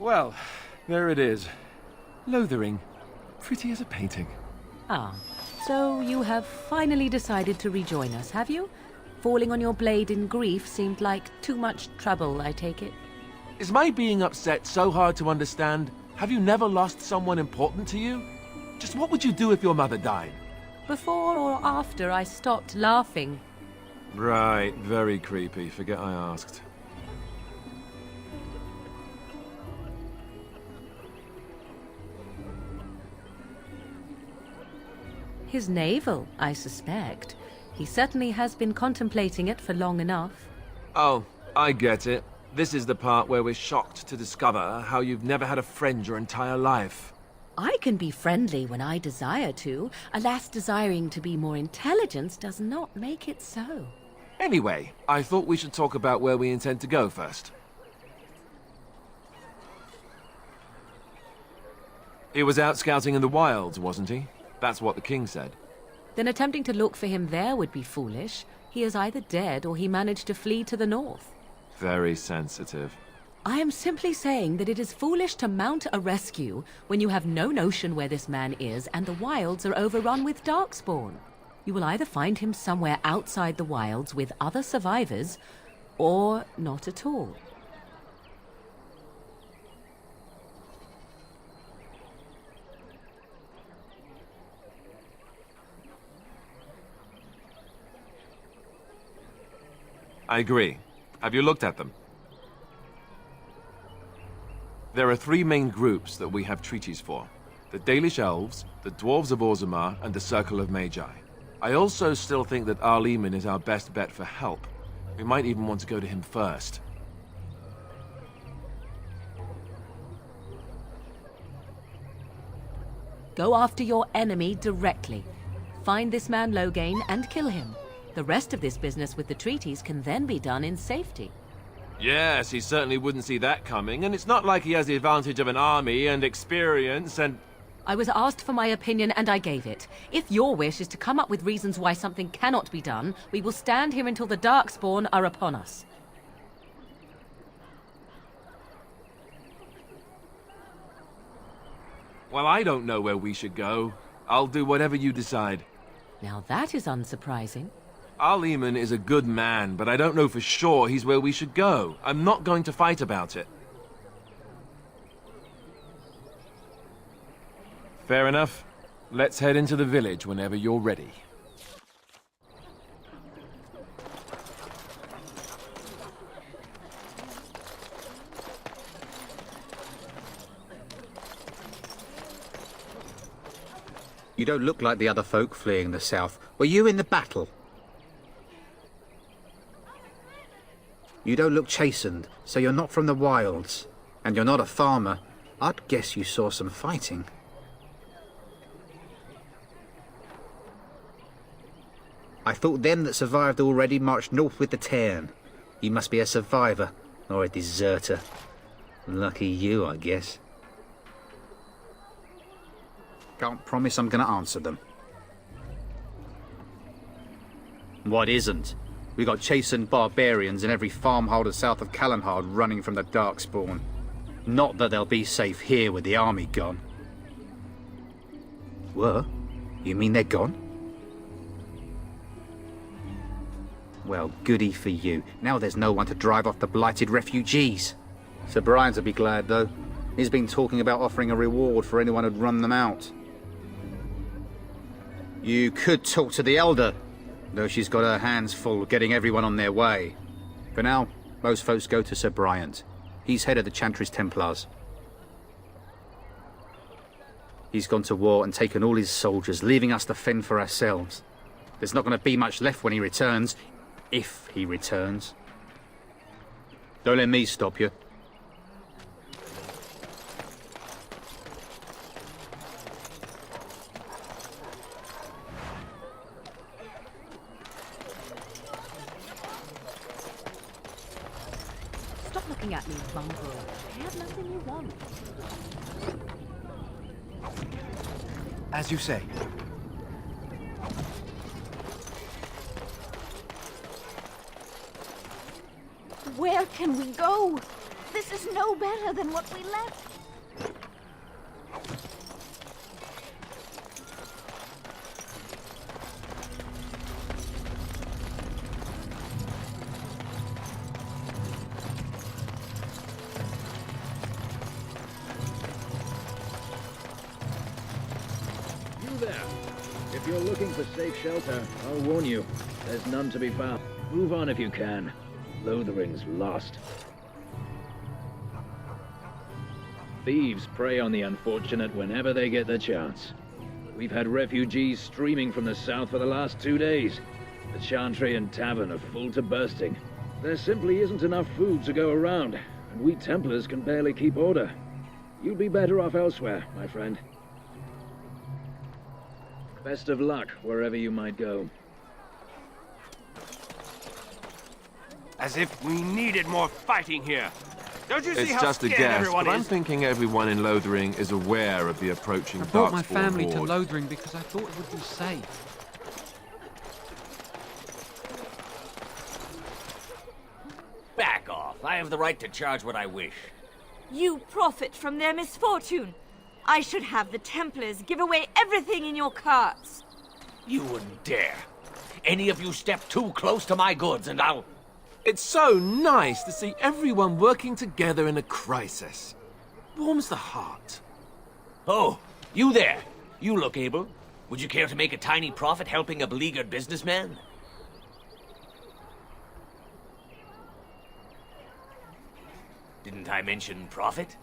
Well, there it is. Lothering. Pretty as a painting. Ah, so you have finally decided to rejoin us, have you? Falling on your blade in grief seemed like too much trouble, I take it. Is my being upset so hard to understand? Have you never lost someone important to you? Just what would you do if your mother died? Before or after I stopped laughing. Right, very creepy. Forget I asked. His navel, I suspect. He certainly has been contemplating it for long enough. Oh, I get it. This is the part where we're shocked to discover how you've never had a friend your entire life. I can be friendly when I desire to. Alas, desiring to be more intelligent does not make it so. Anyway, I thought we should talk about where we intend to go first. He was out scouting in the wilds, wasn't he? That's what the king said. Then attempting to look for him there would be foolish. He is either dead or he managed to flee to the north. Very sensitive. I am simply saying that it is foolish to mount a rescue when you have no notion where this man is and the wilds are overrun with darkspawn. You will either find him somewhere outside the wilds with other survivors, or not at all. I agree. Have you looked at them? There are three main groups that we have treaties for. The Dalish Elves, the Dwarves of Orzammar, and the Circle of Magi. I also still think that Arleman is our best bet for help. We might even want to go to him first. Go after your enemy directly. Find this man Loghain and kill him. The rest of this business with the treaties can then be done in safety. Yes, he certainly wouldn't see that coming, and it's not like he has the advantage of an army and experience and... I was asked for my opinion and I gave it. If your wish is to come up with reasons why something cannot be done, we will stand here until the Darkspawn are upon us. Well, I don't know where we should go. I'll do whatever you decide. Now that is unsurprising. Arleman is a good man, but I don't know for sure he's where we should go. I'm not going to fight about it. Fair enough. Let's head into the village whenever you're ready. You don't look like the other folk fleeing the south. Were you in the battle? You don't look chastened, so you're not from the wilds. And you're not a farmer. I'd guess you saw some fighting. I thought them that survived already marched north with the Tairn. You must be a survivor, or a deserter. Lucky you, I guess. Can't promise I'm going to answer them. What isn't? We got chastened barbarians in every farmholder south of Calenhard running from the Darkspawn. Not that they'll be safe here with the army gone. What? You mean they're gone? Well, goody for you. Now there's no one to drive off the blighted refugees. Sir Brian'll be glad, though. He's been talking about offering a reward for anyone who'd run them out. You could talk to the Elder, though she's got her hands full getting everyone on their way. For now, most folks go to Sir Bryant. He's head of the Chantry's Templars. He's gone to war and taken all his soldiers, leaving us to fend for ourselves. There's not going to be much left when he returns, if he returns. Don't let me stop you. Stop looking at me, mongrel. I have nothing you want. As you say. Where can we go? This is no better than what we left. You there. If you're looking for safe shelter, I'll warn you, there's none to be found. Move on if you can. Lothering's lost. Thieves prey on the unfortunate whenever they get the chance. We've had refugees streaming from the south for the last 2 days. The Chantry and Tavern are full to bursting. There simply isn't enough food to go around, and we Templars can barely keep order. You'd be better off elsewhere, my friend. Best of luck wherever you might go. As if we needed more fighting here. Don't you see It's how just a scared guess, everyone but I'm is? thinking everyone in Lothering is aware of the approaching I brought my Darkspawn family to horde. Lothering because I thought it would be safe. Back off. I have the right to charge what I wish. You profit from their misfortune. I should have the Templars give away everything in your carts. You wouldn't dare. Any of you step too close to my goods and I'll... It's so nice to see everyone working together in a crisis. Warms the heart. Oh, you there. You look able. Would you care to make a tiny profit helping a beleaguered businessman? Didn't I mention profit?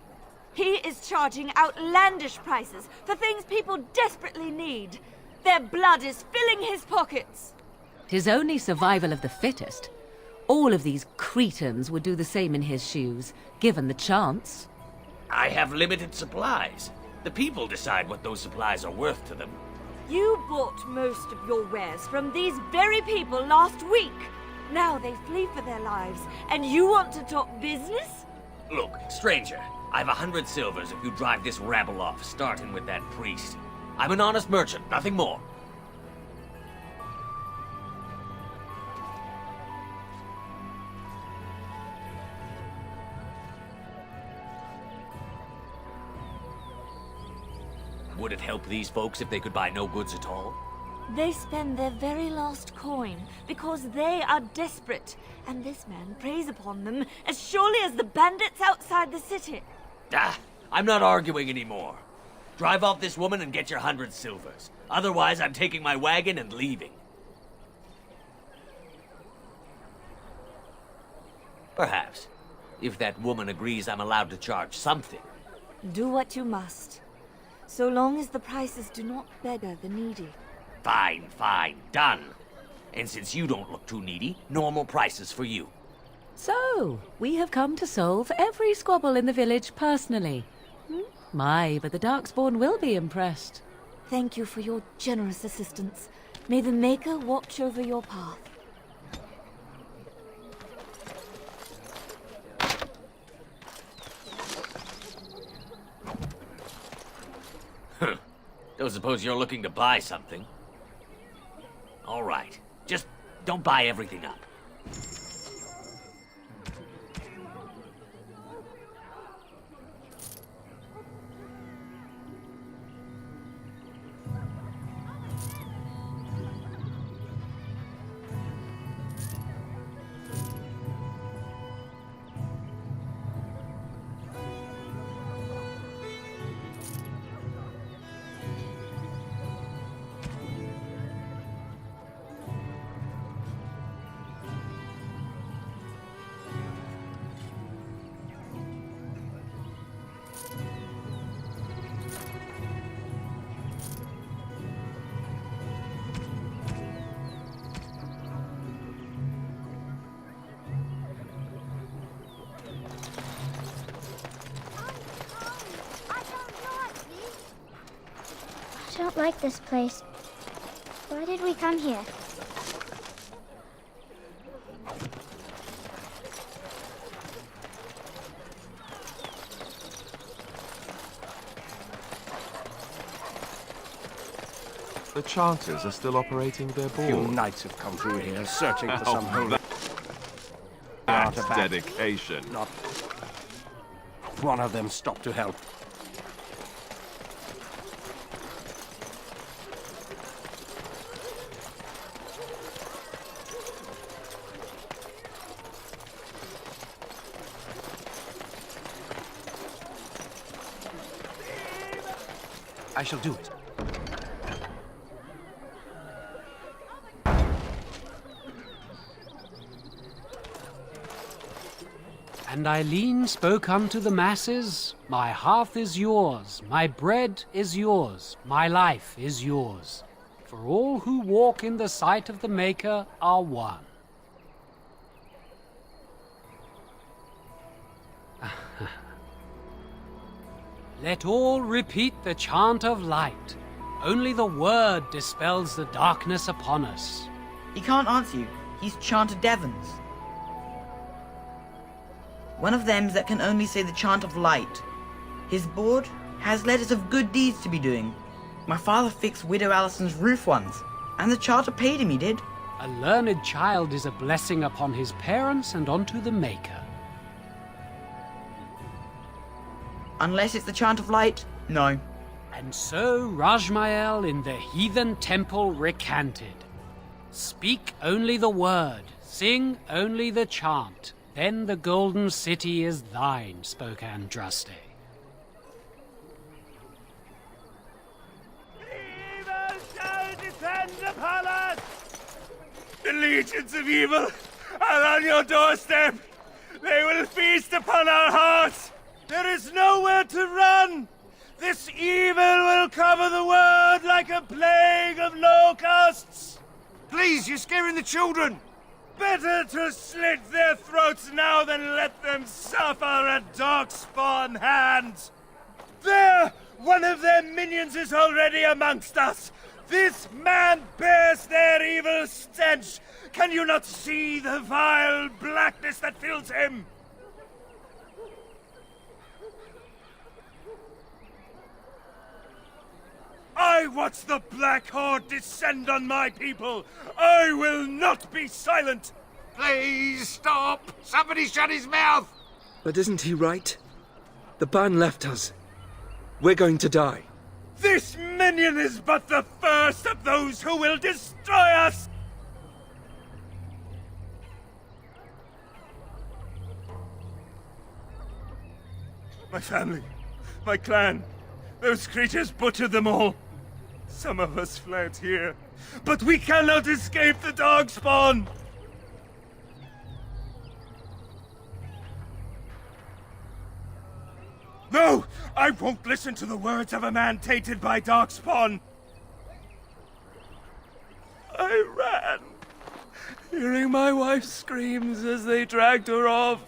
He is charging outlandish prices for things people desperately need. Their blood is filling his pockets. 'Tis only survival of the fittest. All of these cretins would do the same in his shoes, given the chance. I have limited supplies. The people decide what those supplies are worth to them. You bought most of your wares from these very people last week. Now they flee for their lives, and you want to talk business? Look, stranger, I've 100 silvers if you drive this rabble off, starting with that priest. I'm an honest merchant, nothing more. Would it help these folks if they could buy no goods at all? They spend their very last coin because they are desperate, and this man preys upon them as surely as the bandits outside the city. Ah, I'm not arguing anymore. Drive off this woman and get your 100 silvers. Otherwise, I'm taking my wagon and leaving. Perhaps. If that woman agrees I'm allowed to charge something. Do what you must, so long as the prices do not beggar the needy. Fine, fine, done. And since you don't look too needy, normal prices for you. So, we have come to solve every squabble in the village personally. My, but the Darkspawn will be impressed. Thank you for your generous assistance. May the Maker watch over your path. Don't suppose you're looking to buy something? All right. Just don't buy everything up. I don't like this place. Why did we come here? The Chanters are still operating their Few board. knights have come through here, searching for some holy That's artifact. dedication. Not Not one of them stopped to help. I shall do it. And Eileen spoke unto the masses, My hearth is yours, my bread is yours, my life is yours. For all who walk in the sight of the Maker are one. Let all repeat the chant of light. Only the word dispels the darkness upon us. He can't answer you. He's chanted Devons. One of them's that can only say the chant of light. His board has letters of good deeds to be doing. My father fixed Widow Allison's roof once, and the charter paid him, he did. A learned child is a blessing upon his parents and unto the Maker. Unless it's the chant of light, no. And so Rajmael in the heathen temple recanted. Speak only the word, sing only the chant, then the golden city is thine, spoke Andraste. Evil shall descend upon us! The legions of evil are on your doorstep! They will feast upon our hearts! There is nowhere to run! This evil will cover the world like a plague of locusts! Please, you're scaring the children! Better to slit their throats now than let them suffer at Darkspawn hands! There! One of their minions is already amongst us! This man bears their evil stench! Can you not see the vile blackness that fills him? I watch the Black Horde descend on my people! I will not be silent! Please stop! Somebody shut his mouth! But isn't he right? The ban left us. We're going to die. This minion is but the first of those who will destroy us! My family, my clan, those creatures butchered them all. Some of us fled here, but we cannot escape the Darkspawn! No! I won't listen to the words of a man tainted by Darkspawn! I ran, hearing my wife's screams as they dragged her off.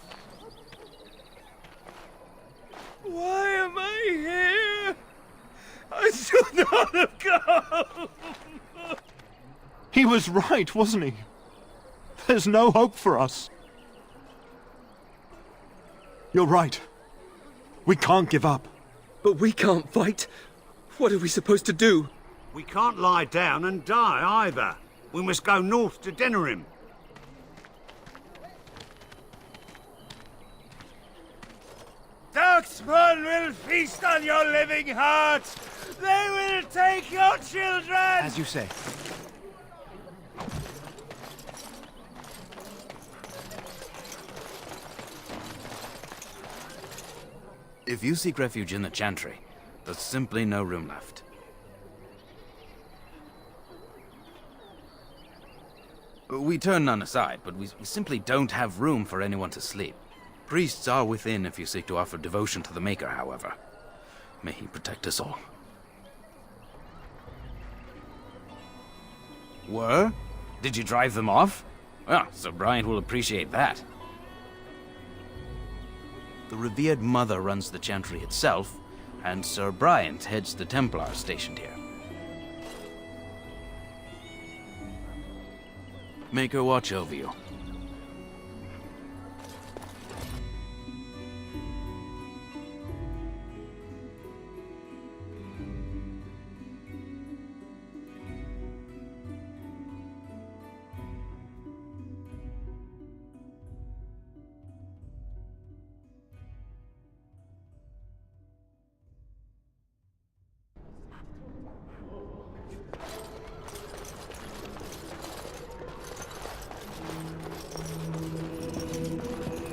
Why am I here? I should not have gone! He was right, wasn't he? There's no hope for us. You're right. We can't give up. But we can't fight. What are we supposed to do? We can't lie down and die either. We must go north to Denerim. Darkspawn will feast on your living hearts! They will take your children! As you say. If you seek refuge in the Chantry, there's simply no room left. We turn none aside, but we simply don't have room for anyone to sleep. Priests are within if you seek to offer devotion to the Maker, however. May he protect us all. Were? Did you drive them off? Well, Sir Bryant will appreciate that. The revered mother runs the Chantry itself, and Sir Bryant heads the Templars stationed here. Make her watch over you.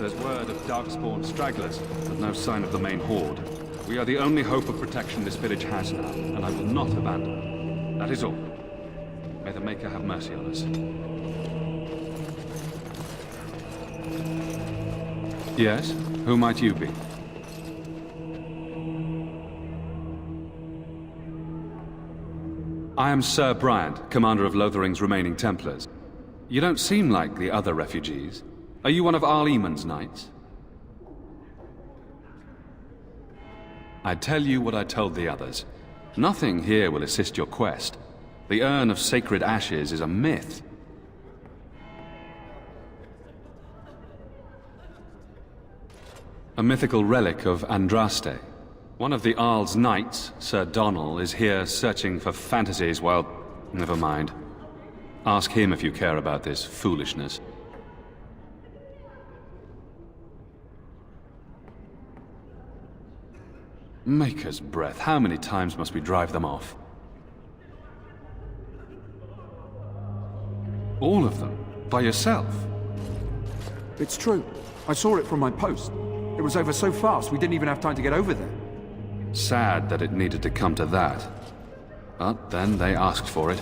There's word of darkspawn stragglers, but no sign of the main horde. We are the only hope of protection this village has now, and I will not abandon. That is all. May the Maker have mercy on us. Yes? Who might you be? I am Sir Bryant, commander of Lothering's remaining Templars. You don't seem like the other refugees. Are you one of Arl Eamon's knights? I tell you what I told the others. Nothing here will assist your quest. The Urn of Sacred Ashes is a myth. A mythical relic of Andraste. One of the Arl's knights, Sir Donnell, is here searching for fantasies while... Never mind. Ask him if you care about this foolishness. Maker's breath, how many times must we drive them off? All of them? By yourself? It's true. I saw it from my post. It was over so fast, we didn't even have time to get over there. Sad that it needed to come to that. But then they asked for it.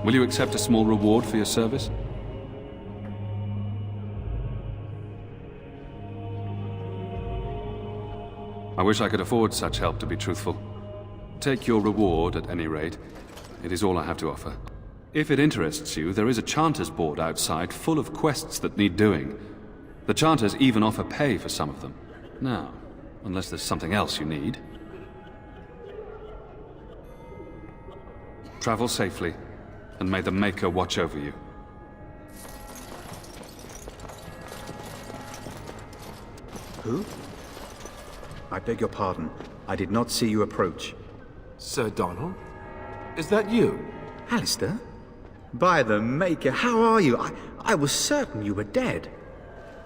Will you accept a small reward for your service? I wish I could afford such help, to be truthful. Take your reward, at any rate. It is all I have to offer. If it interests you, there is a Chanters board outside full of quests that need doing. The Chanters even offer pay for some of them. Now, unless there's something else you need. Travel safely, and may the Maker watch over you. Who? I beg your pardon. I did not see you approach. Sir Donnell? Is that you? Alistair? By the Maker, how are you? I was certain you were dead.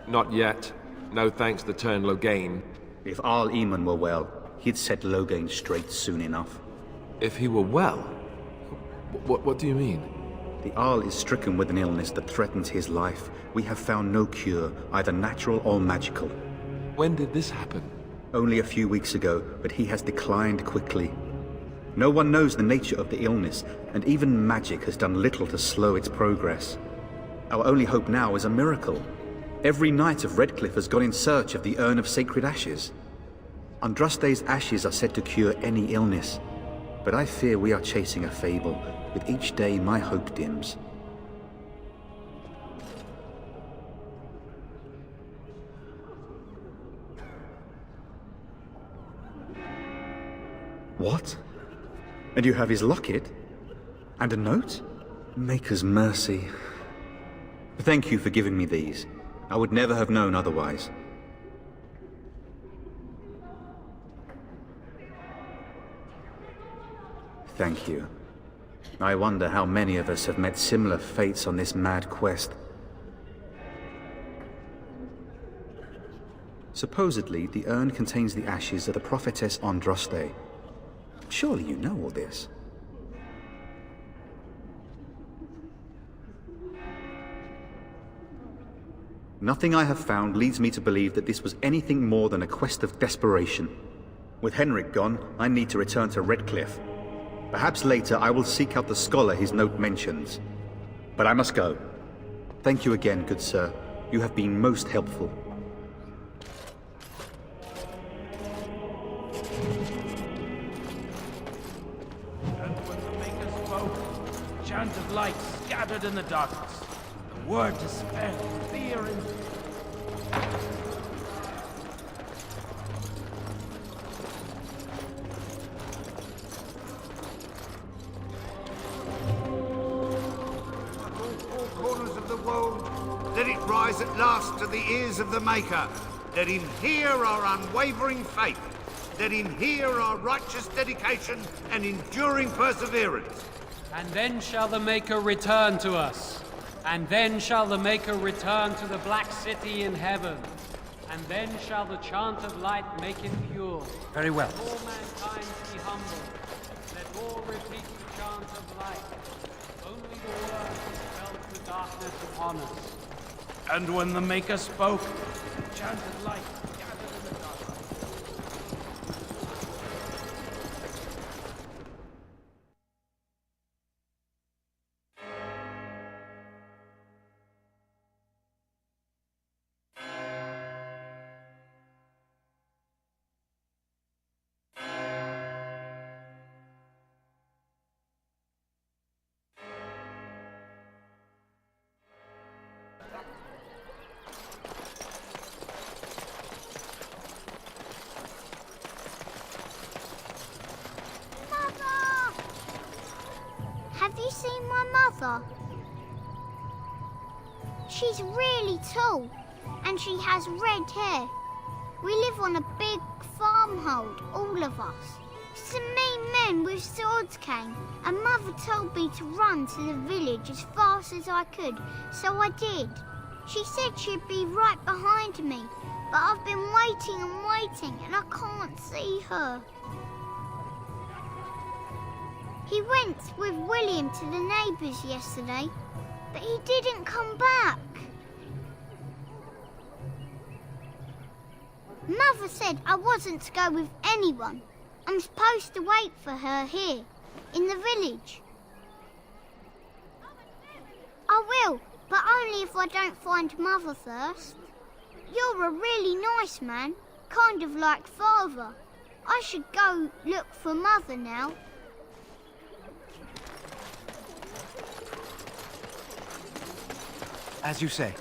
Not yet. No thanks to Turn Loghain. If Arl Eamon were well, he'd set Loghain straight soon enough. If he were well? What do you mean? The Arl is stricken with an illness that threatens his life. We have found no cure, either natural or magical. When did this happen? Only a few weeks ago, but he has declined quickly. No one knows the nature of the illness, and even magic has done little to slow its progress. Our only hope now is a miracle. Every knight of Redcliffe has gone in search of the Urn of Sacred Ashes. Andraste's ashes are said to cure any illness, but I fear we are chasing a fable. With each day, my hope dims. What? And you have his locket? And a note? Maker's mercy. Thank you for giving me these. I would never have known otherwise. Thank you. I wonder how many of us have met similar fates on this mad quest. Supposedly, the urn contains the ashes of the prophetess Andraste. Surely you know all this. Nothing I have found leads me to believe that this was anything more than a quest of desperation. With Henrik gone, I need to return to Redcliffe. Perhaps later I will seek out the scholar his note mentions. But I must go. Thank you again, good sir. You have been most helpful. And when the Maker spoke, a chant of light scattered in the darkness. The word dispelled fear and... Let it rise at last to the ears of the Maker. Let him hear our unwavering faith. Let him hear our righteous dedication and enduring perseverance. And then shall the Maker return to us. And then shall the Maker return to the Black City in heaven. And then shall the chant of light make it pure. Very well. Let all mankind be humble. Let all repeat the chant of light. Only the word dispels the darkness upon us. And when the Maker spoke, enchanted light gathered in the dark. Have you seen my mother? She's really tall, and she has red hair. We live on a big farmhold, all of us. Some mean men with swords came, and Mother told me to run to the village as fast as I could, so I did. She said she'd be right behind me, but I've been waiting and waiting, and I can't see her. He went with William to the neighbours yesterday, but he didn't come back. Mother said I wasn't to go with anyone. I'm supposed to wait for her here, in the village. I will, but only if I don't find Mother first. You're a really nice man, kind of like Father. I should go look for Mother now. As you say.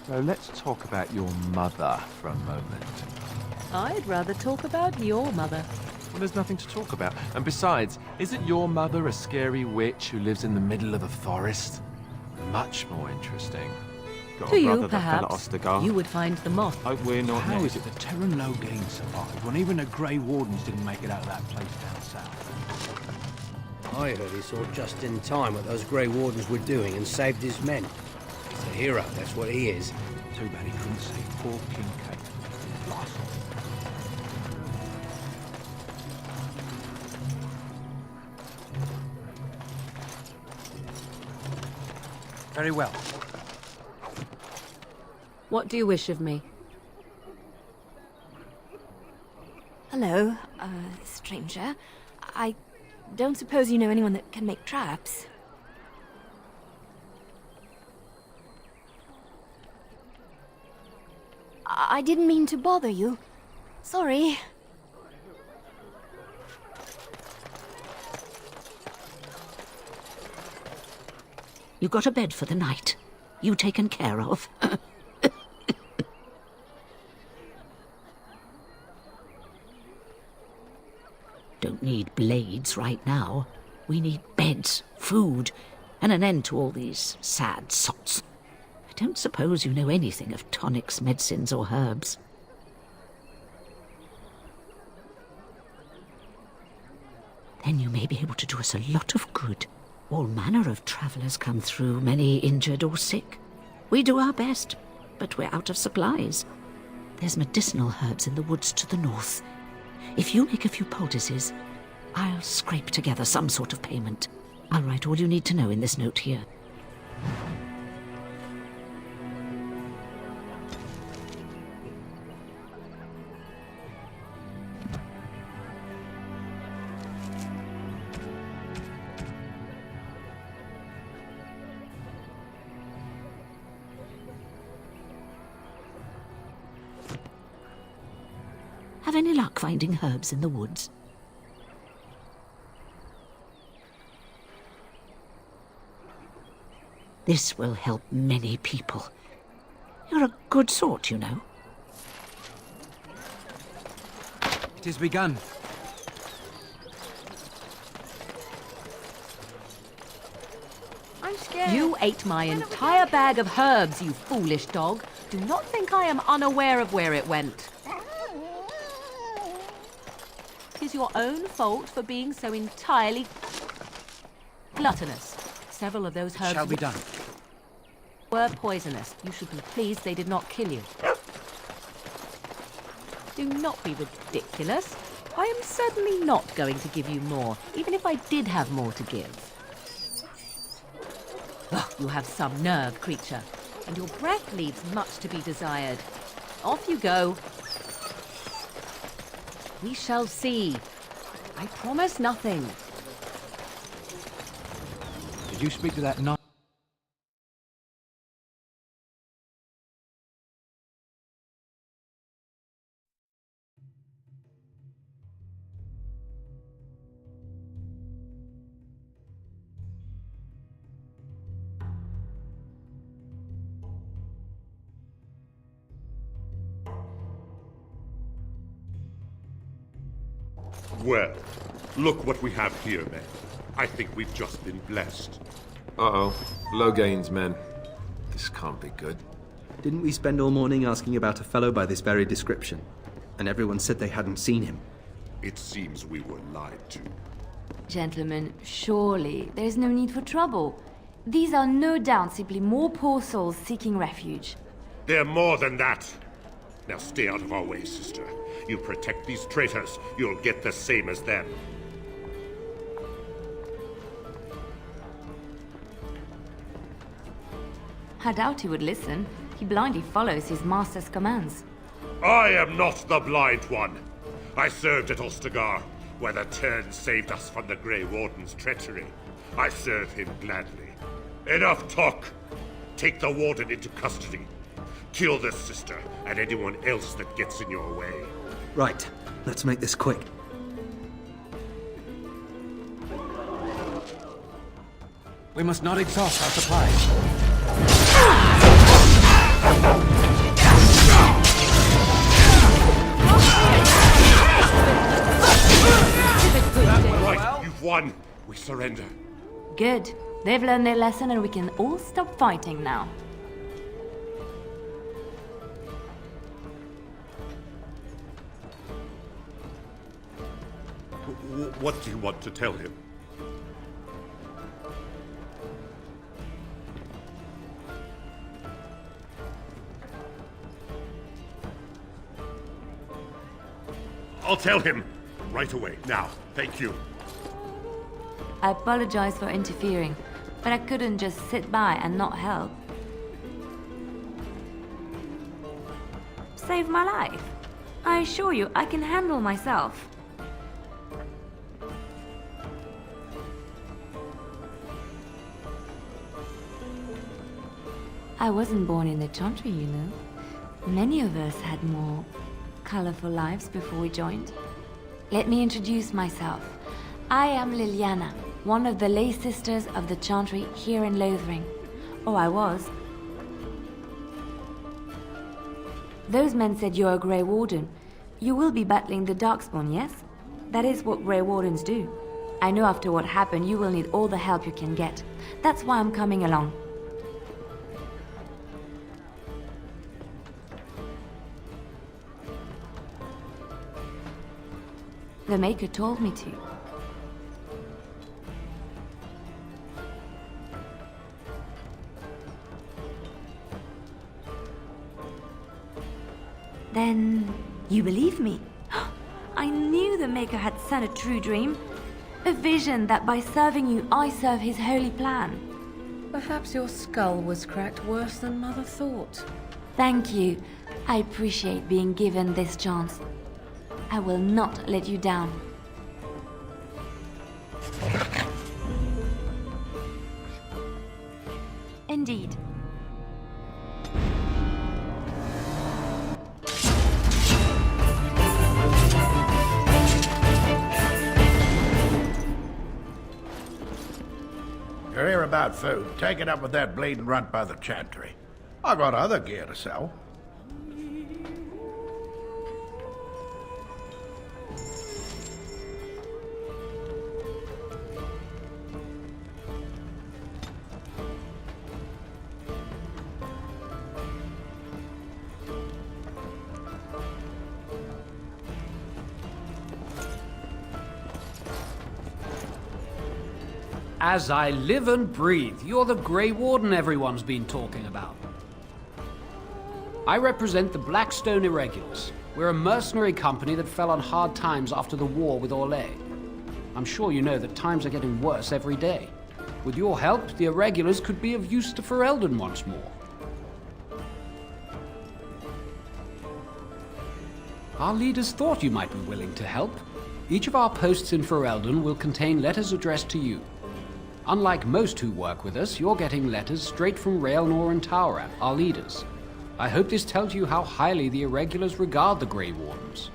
So let's talk about your mother for a moment. I'd rather talk about your mother. Well, there's nothing to talk about. And besides, isn't your mother a scary witch who lives in the middle of a forest? Much more interesting. Got To a you, brother that fell at perhaps, Ostagar. you would find the moth. Hope we're not How next. is it that Terran Loghain survived when even the Grey Wardens didn't make it out of that place down south? I heard he saw just in time what those Grey Wardens were doing and saved his men. He's a hero, that's what he is. Too bad he couldn't save poor King Kate. Lost. Very well. What do you wish of me? Hello, stranger. I don't suppose you know anyone that can make traps. I didn't mean to bother you. Sorry. You got a bed for the night. You taken care of. Don't need blades right now. We need beds, food, and an end to all these sad sots. I don't suppose you know anything of tonics, medicines, or herbs. Then you may be able to do us a lot of good. All manner of travellers come through, many injured or sick. We do our best, but we're out of supplies. There's medicinal herbs in the woods to the north. If you make a few poultices, I'll scrape together some sort of payment. I'll write all you need to know in this note here. Have any luck finding herbs in the woods? This will help many people. You're a good sort, you know. It is begun. I'm scared. You ate my entire bag of herbs, you foolish dog. Do not think I am unaware of where it went. It is your own fault for being so entirely gluttonous. Several of those herbs Shall be done. were were poisonous. You should be pleased they did not kill you. Do not be ridiculous. I am certainly not going to give you more, even if I did have more to give. Oh, you have some nerve, creature, and your breath leaves much to be desired. Off you go. We shall see. I promise nothing. Did you speak to that knight? Well, look what we have here, men. I think we've just been blessed. Uh-oh. Low gains, men. This can't be good. Didn't we spend all morning asking about a fellow by this very description? And everyone said they hadn't seen him. It seems we were lied to. Gentlemen, surely there's no need for trouble. These are no doubt simply more poor souls seeking refuge. They're more than that. Now stay out of our way, sister. You protect these traitors, you'll get the same as them. I doubt he would listen. He blindly follows his master's commands. I am not the blind one. I served at Ostagar, where the Tern saved us from the Grey Warden's treachery. I serve him gladly. Enough talk! Take the Warden into custody. Kill this sister and anyone else that gets in your way. Right, let's make this quick. We must not exhaust our supplies. Right, you've won. We surrender. Good. They've learned their lesson and we can all stop fighting now. What do you want to tell him? I'll tell him right away. Now, thank you. I apologize for interfering, but I couldn't just sit by and not help. Save my life. I assure you, I can handle myself. I wasn't born in the Chantry, you know. Many of us had more colorful lives before we joined. Let me introduce myself. I am Liliana, one of the lay sisters of the Chantry here in Lothering. Or I was. Those men said you're a Grey Warden. You will be battling the Darkspawn, yes? That is what Grey Wardens do. I know after what happened you will need all the help you can get. That's why I'm coming along. The Maker told me to. Then you believe me? I knew the Maker had sent a true dream. A vision that by serving you, I serve his holy plan. Perhaps your skull was cracked worse than Mother thought. Thank you. I appreciate being given this chance. I will not let you down. Indeed. You're here about food. Take it up with that bleeding runt by the Chantry. I got other gear to sell. As I live and breathe, you're the Grey Warden everyone's been talking about. I represent the Blackstone Irregulars. We're a mercenary company that fell on hard times after the war with Orlais. I'm sure you know that times are getting worse every day. With your help, the Irregulars could be of use to Ferelden once more. Our leaders thought you might be willing to help. Each of our posts in Ferelden will contain letters addressed to you. Unlike most who work with us, you're getting letters straight from Raelnor and Taurap, our leaders. I hope this tells you how highly the Irregulars regard the Grey Wardens.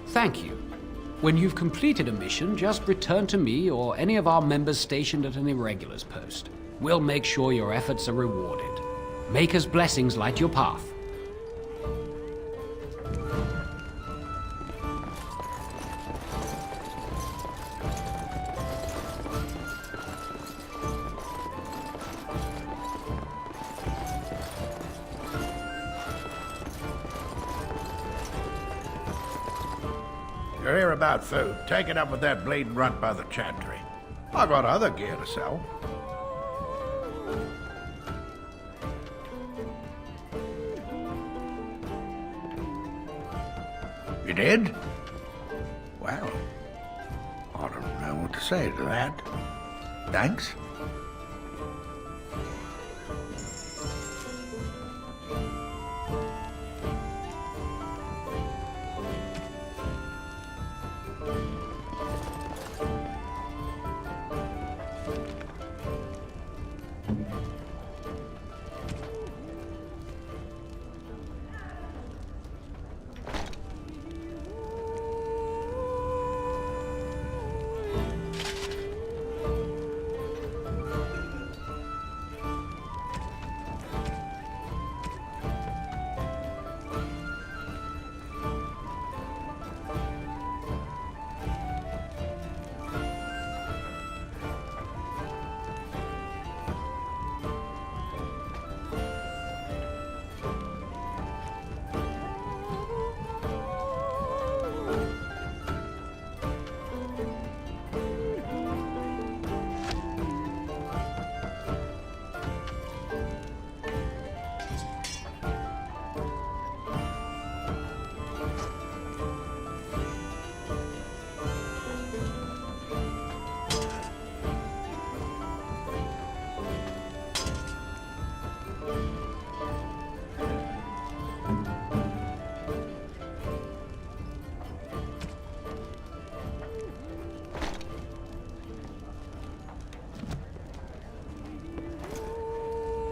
Thank you. When you've completed a mission, just return to me or any of our members stationed at an Irregulars post. We'll make sure your efforts are rewarded. Maker's blessings light your path. You're here about food. Take it up with that bleeding runt by the chantry. I got other gear to sell. You did? Well, I don't know what to say to that. Thanks.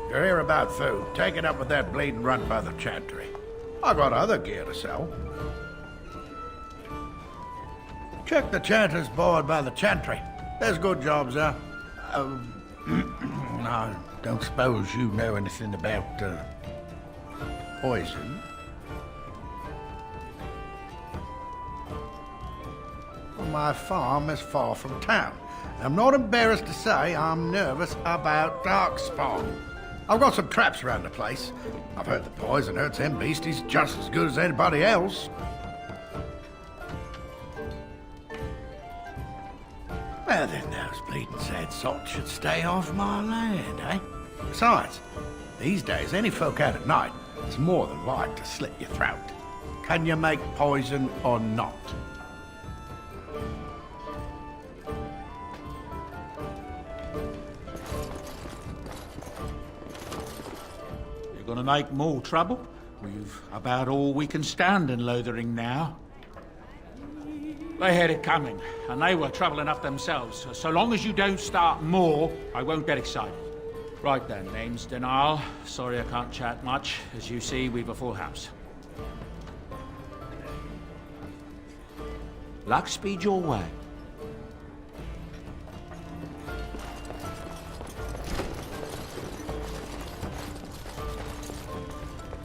You're here about food. Take it up with that bleeding runt by the chantry. I got other gear to sell. Check the chanter's board by the chantry. There's good jobs there. I don't suppose you know anything about poison. Well, my farm is far from town. I'm not embarrassed to say I'm nervous about Darkspawn. I've got some traps around the place. I've heard the poison hurts them beasties just as good as anybody else. Well, then those bleeding sad sots should stay off my land, eh? Besides, these days, any folk out at night is more than like to slit your throat. Can you make poison or not? Gonna make more trouble? We've about all we can stand in Lothering now. They had it coming, and they were trouble enough themselves. So long as you don't start more, I won't get excited. Right then, name's Denal. Sorry I can't chat much. As you see, we've a full house. Luck speed your way.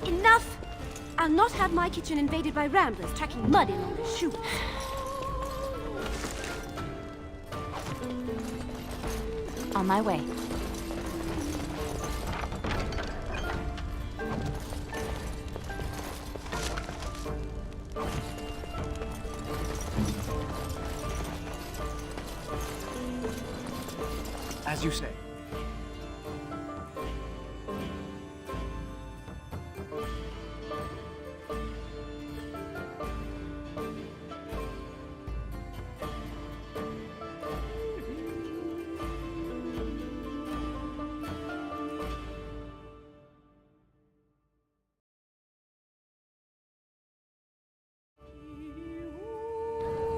Enough! I'll not have my kitchen invaded by ramblers tracking mud in on their shoes. On my way. you say?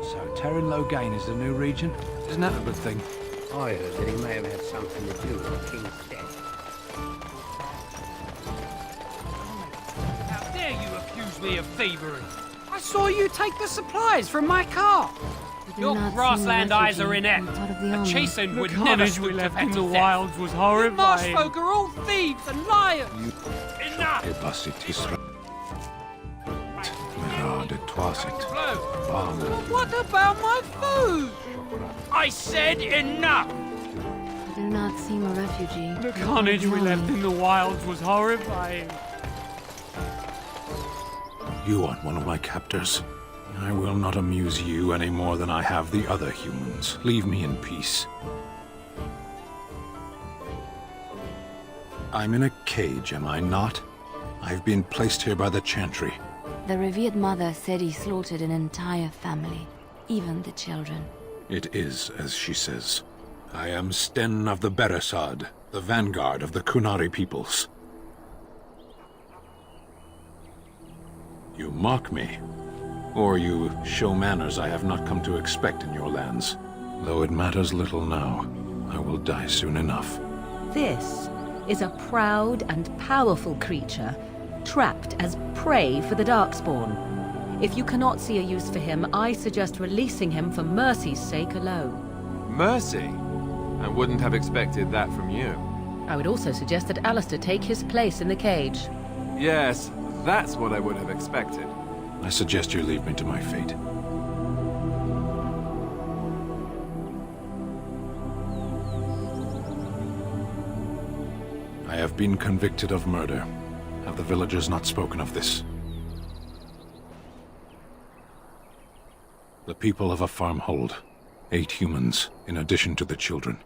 So, Terran Logain is the new region? Isn't that a good thing? I heard that he may have had something to do with the king's death. How dare you accuse me of thievery? I saw you take the supplies from my car. Your grassland eyes are inept. A chastened would never stoop to petty the wilds was You horrifying. marshfolk are all thieves and liars. Enough! What about my food? I said enough! You do not seem a refugee. The carnage we left in the wilds was horrifying. You aren't one of my captors. I will not amuse you any more than I have the other humans. Leave me in peace. I'm in a cage, am I not? I've been placed here by the Chantry. The revered mother said he slaughtered an entire family, even the children. It is as she says. I am Sten of the Beresad, the vanguard of the Kunari peoples. You mock me, or you show manners I have not come to expect in your lands. Though it matters little now, I will die soon enough. This is a proud and powerful creature, trapped as prey for the Darkspawn. If you cannot see a use for him, I suggest releasing him for mercy's sake alone. Mercy? I wouldn't have expected that from you. I would also suggest that Alistair take his place in the cage. Yes, that's what I would have expected. I suggest you leave me to my fate. I have been convicted of murder. Have the villagers not spoken of this? The people of a farm hold 8 humans, in addition to the children.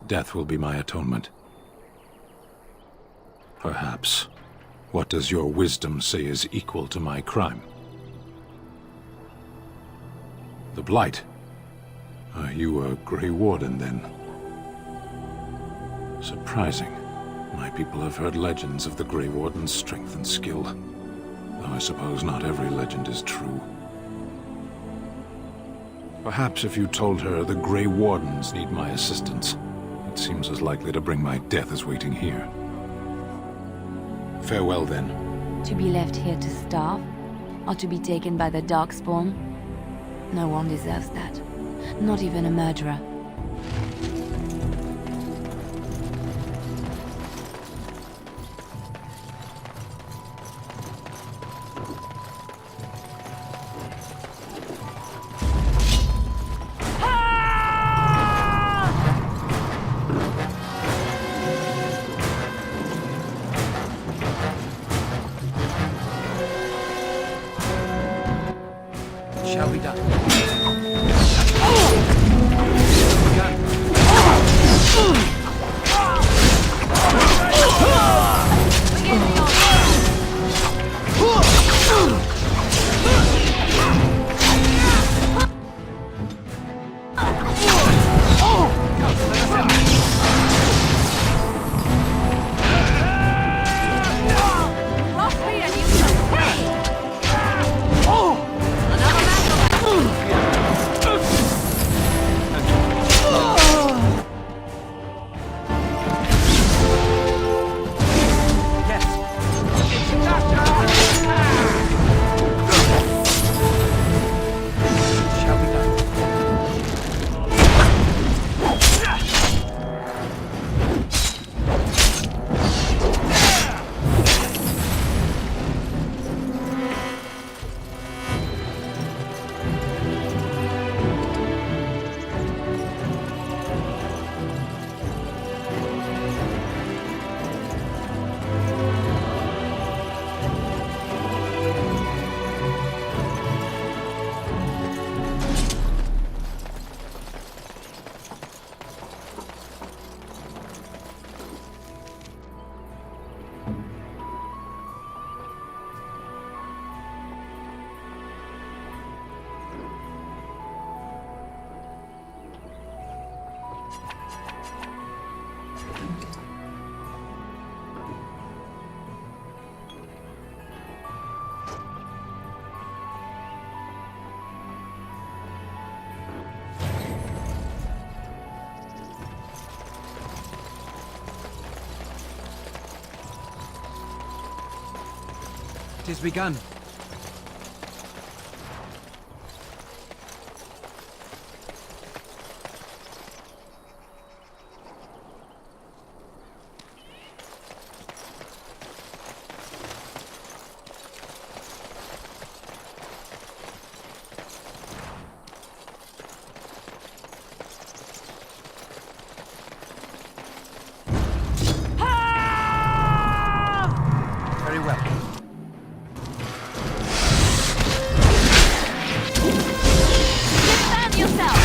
Death will be my atonement. Perhaps. What does your wisdom say is equal to my crime? The Blight? Are you a Grey Warden, then? Surprising. My people have heard legends of the Grey Warden's strength and skill. Though I suppose not every legend is true. Perhaps if you told her the Grey Wardens need my assistance, it seems as likely to bring my death as waiting here. Farewell, then. To be left here to starve? Or to be taken by the Darkspawn? No one deserves that. Not even a murderer. Shall be done. is begun. Very well. Defend yourself!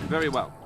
Very well.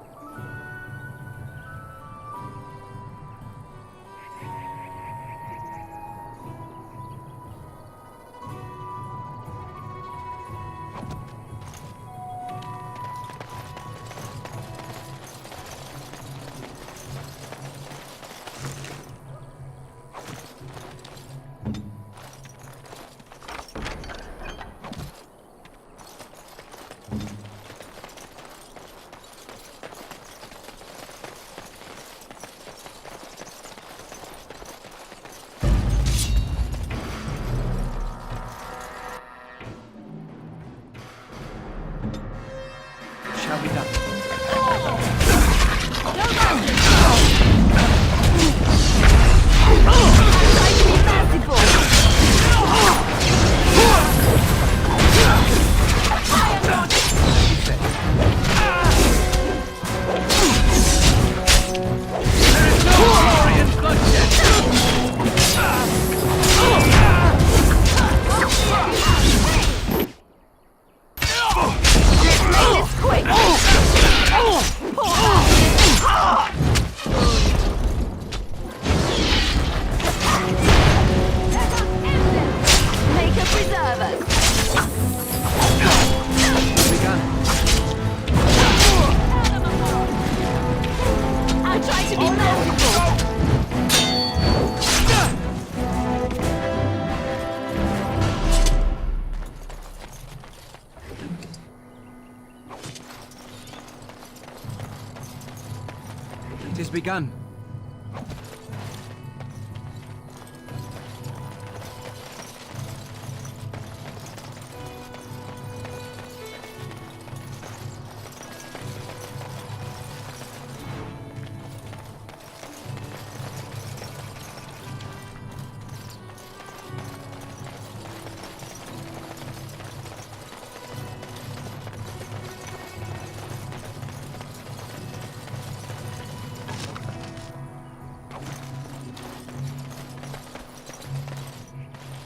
begun.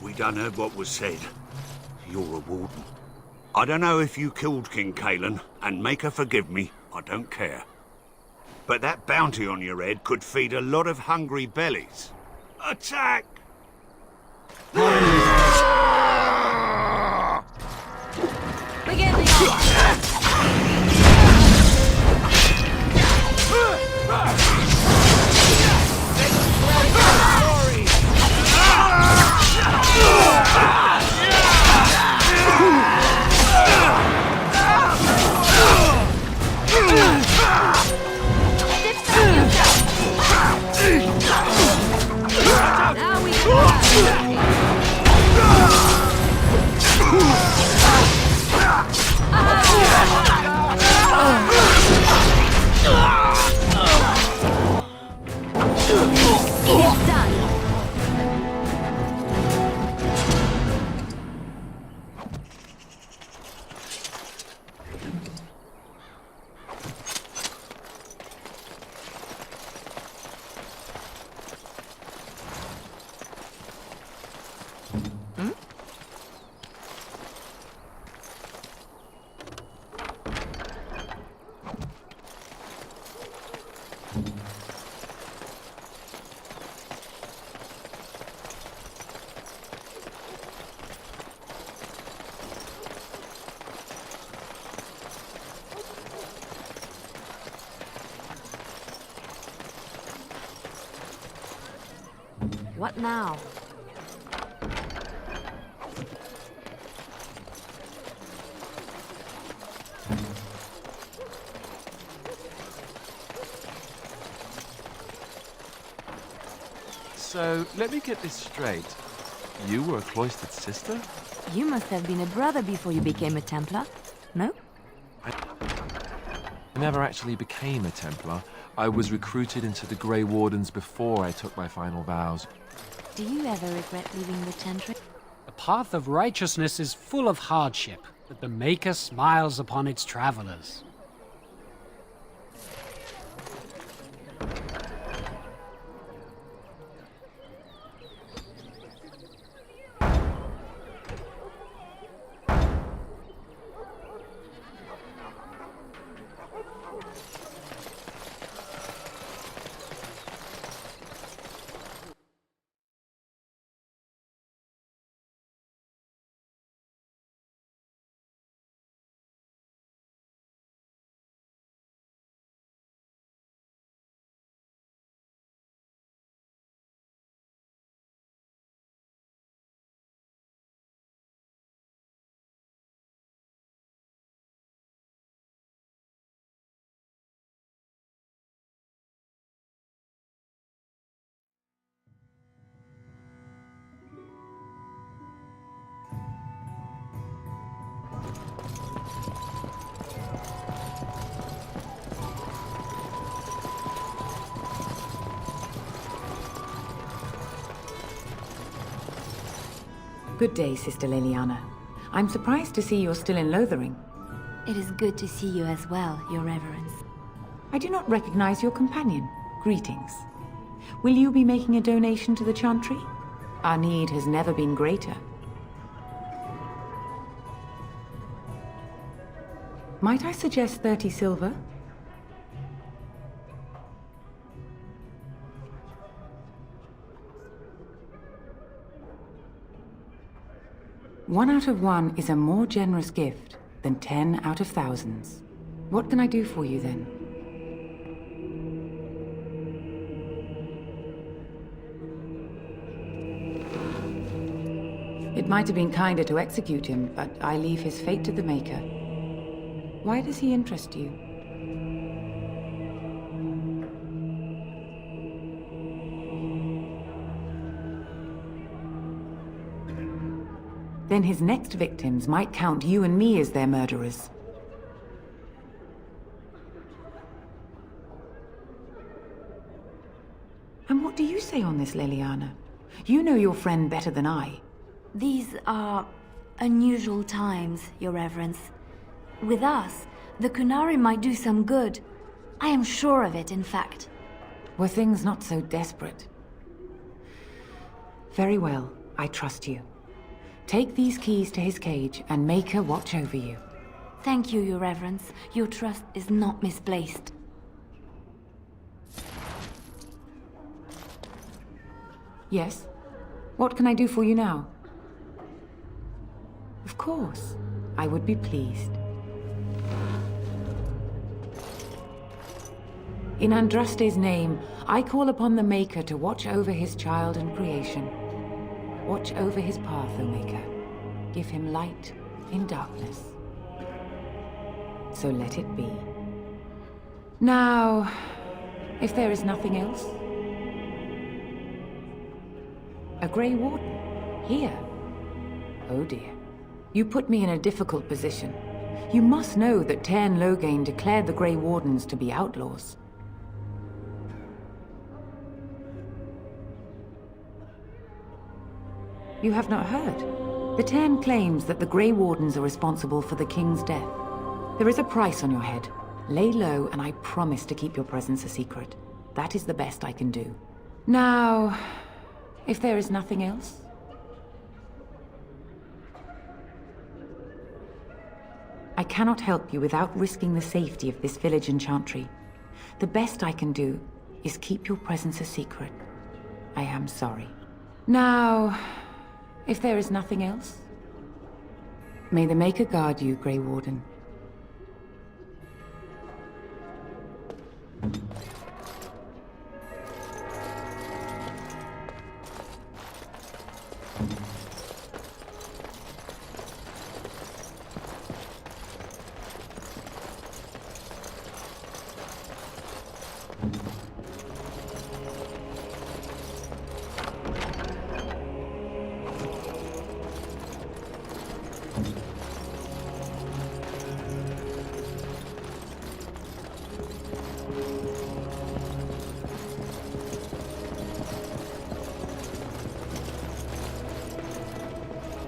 We done heard what was said. You're a warden. I don't know if you killed King Cailan, and make her forgive me, I don't care. But that bounty on your head could feed a lot of hungry bellies. Attack! Begin the assault! Now we it's done. What now? So, let me get this straight. You were a cloistered sister? You must have been a brother before you became a Templar, no? I never actually became a Templar. I was recruited into the Grey Wardens before I took my final vows. Do you ever regret leaving the Chantry? The path of righteousness is full of hardship, but the Maker smiles upon its travelers. Good day, Sister Leliana. I'm surprised to see you're still in Lothering. It is good to see you as well, Your Reverence. I do not recognize your companion. Greetings. Will you be making a donation to the Chantry? Our need has never been greater. Might I suggest 30 silver? One out of one is a more generous gift than 10 out of thousands. What can I do for you then? It might have been kinder to execute him, but I leave his fate to the Maker. Why does he interest you? then his next victims might count you and me as their murderers. And what do you say on this, Leliana? You know your friend better than I. These are unusual times, Your Reverence. With us, the Kunari might do some good. I am sure of it, in fact. Were things not so desperate? Very well, I trust you. Take these keys to his cage and make her watch over you. Thank you, Your Reverence. Your trust is not misplaced. Yes? What can I do for you now? Of course, I would be pleased. In Andraste's name, I call upon the Maker to watch over his child and creation. Watch over his path, O Maker. Give him light in darkness. So let it be. Now, if there is nothing else... A Grey Warden? Here? Oh dear. You put me in a difficult position. You must know that Teyrn Loghain declared the Grey Wardens to be outlaws. You have not heard. The Teyrn claims that the Grey Wardens are responsible for the King's death. There is a price on your head. Lay low, and I promise to keep your presence a secret. That is the best I can do. Now, if there is nothing else... I cannot help you without risking the safety of this village and Chantry. The best I can do is keep your presence a secret. I am sorry. Now, if there is nothing else... May the Maker guard you, Grey Warden.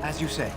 As you say.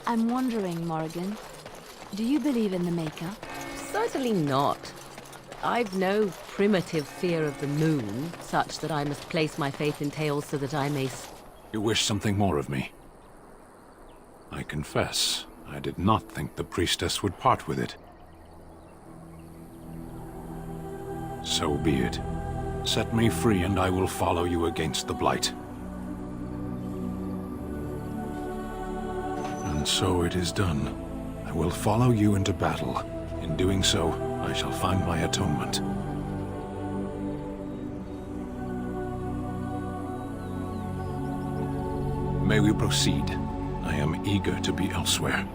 I'm wondering, Morrigan, do you believe in the Maker? Certainly not. I've no primitive fear of the moon, such that I must place my faith in tales so that I may... You wish something more of me? I confess, I did not think the priestess would part with it. So be it. Set me free and I will follow you against the Blight. And so it is done. I will follow you into battle. In doing so, I shall find my atonement. May we proceed? I am eager to be elsewhere.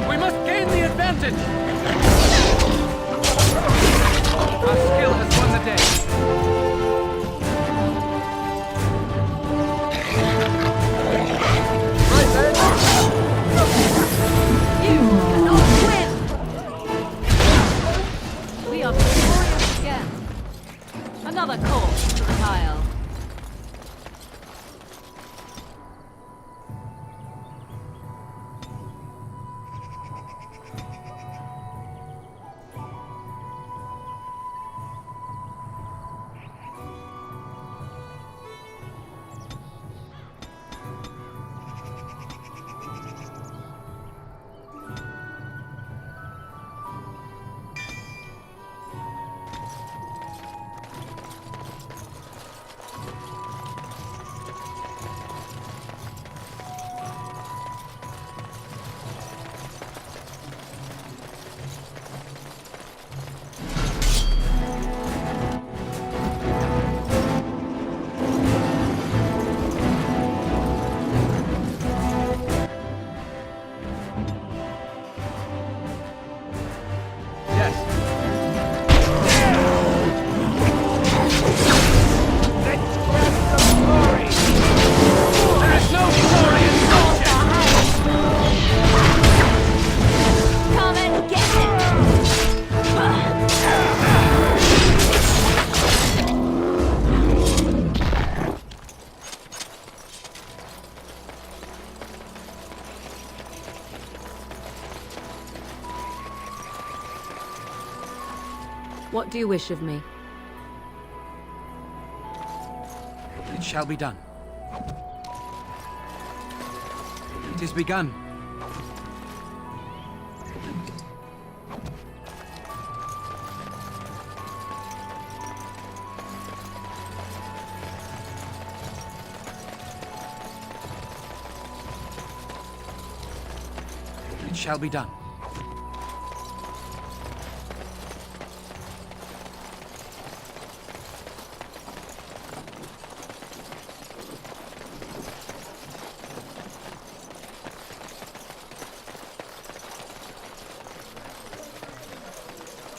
We must gain the advantage! Our skill has won the day. We are victorious again. Another corpse to the pile. What do you wish of me? It shall be done. It is begun. It shall be done.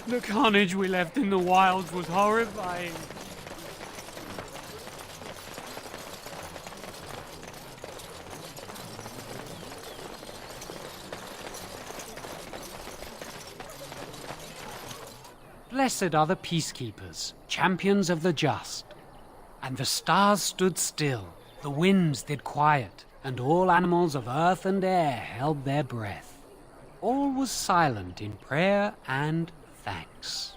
The carnage we left in the wilds was horrifying. Blessed are the peacekeepers, champions of the just. And the stars stood still, the winds did quiet, and all animals of earth and air held their breath. All was silent in prayer and thanks.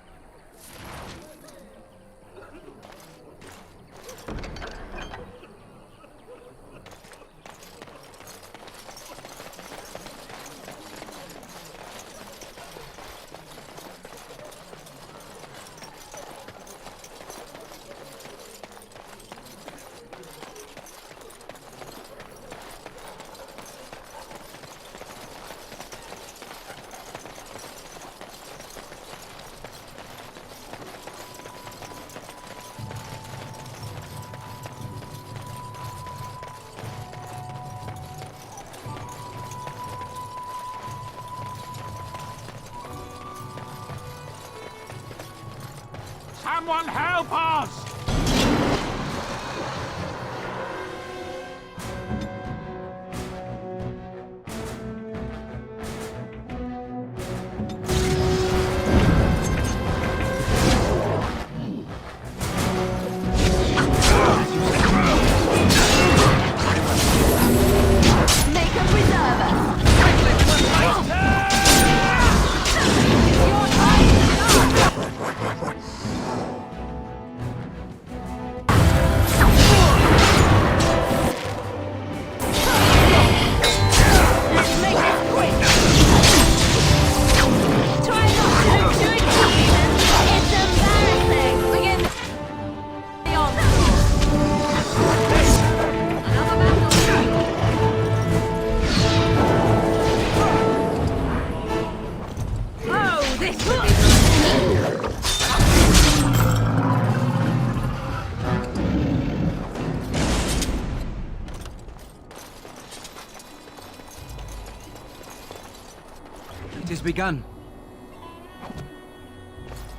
Someone help us! It has begun.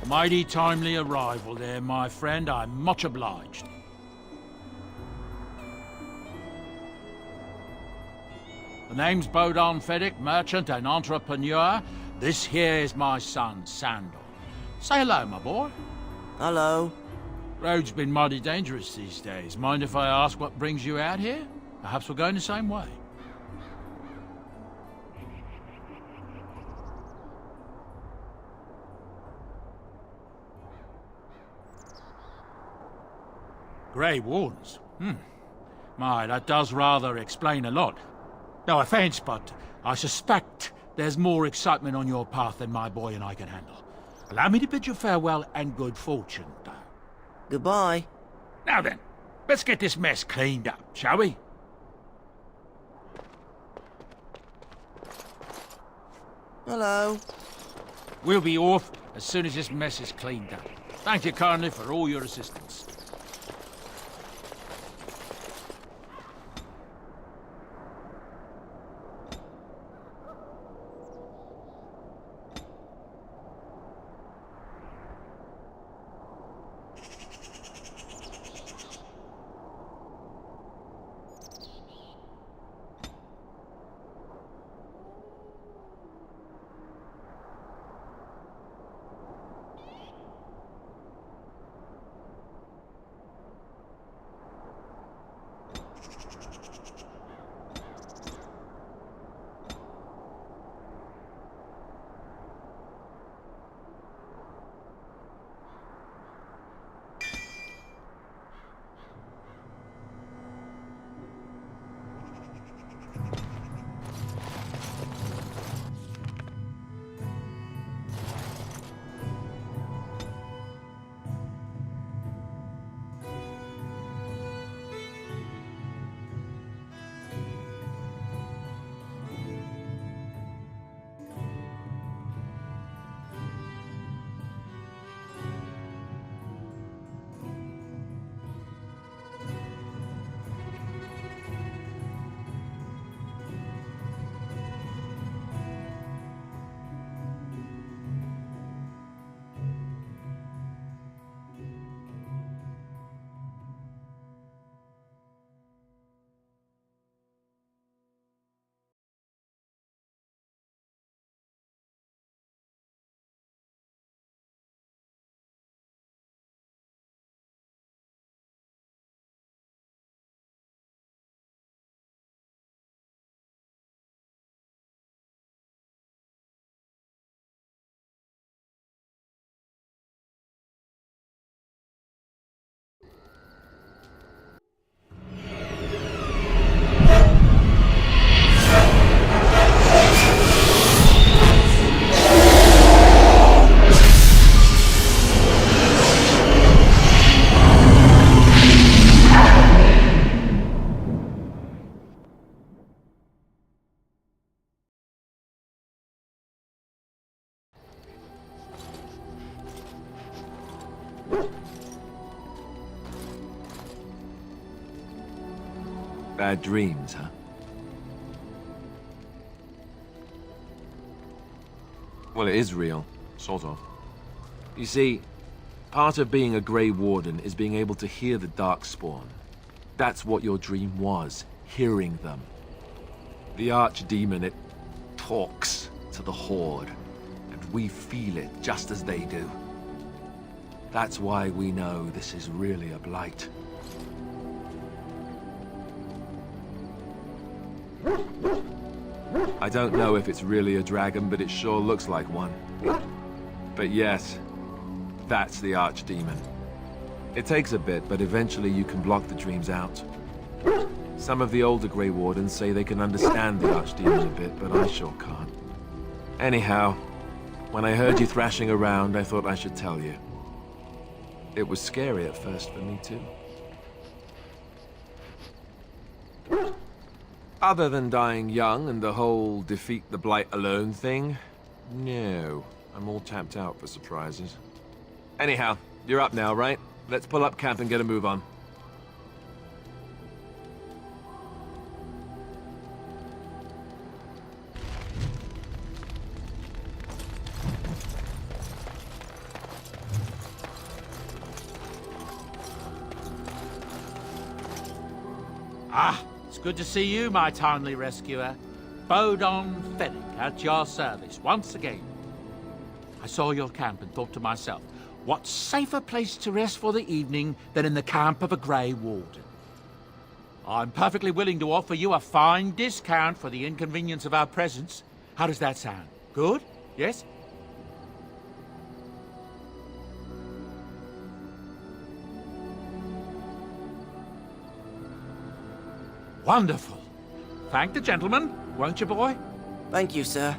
Mighty timely arrival there, my friend. I'm much obliged. The name's Bodon Feddick, merchant and entrepreneur. This here is my son, Sandor. Say hello, my boy. Hello. Road's been mighty dangerous these days. Mind if I ask what brings you out here? Perhaps we're going the same way. Grey Wardens? My, that does rather explain a lot. No offense, but I suspect there's more excitement on your path than my boy and I can handle. Allow me to bid you farewell and good fortune, though. Goodbye. Now then, let's get this mess cleaned up, shall we? Hello. We'll be off as soon as this mess is cleaned up. Thank you kindly for all your assistance. Bad dreams, huh? Well, it is real. Sort of. You see, part of being a Grey Warden is being able to hear the Darkspawn. That's what your dream was, hearing them. The Archdemon, it talks to the Horde, and we feel it just as they do. That's why we know this is really a blight. I don't know if it's really a dragon, but it sure looks like one. But yes, that's the Archdemon. It takes a bit, but eventually you can block the dreams out. Some of the older Grey Wardens say they can understand the Archdemon a bit, but I sure can't. Anyhow, when I heard you thrashing around, I thought I should tell you. It was scary at first for me, too. Other than dying young and the whole defeat the Blight alone thing, no. I'm all tapped out for surprises. Anyhow, you're up now, right? Let's pull up camp and get a move on. Ah, it's good to see you, my timely rescuer. Bodon Fennick at your service once again. I saw your camp and thought to myself, what safer place to rest for the evening than in the camp of a Grey Warden? I'm perfectly willing to offer you a fine discount for the inconvenience of our presence. How does that sound? Good? Yes? Wonderful. Thank the gentleman, won't you, boy? Thank you, sir.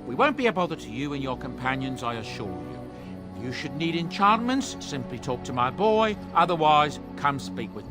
We won't be a bother to you and your companions, I assure you. If you should need enchantments, simply talk to my boy. Otherwise, come speak with me.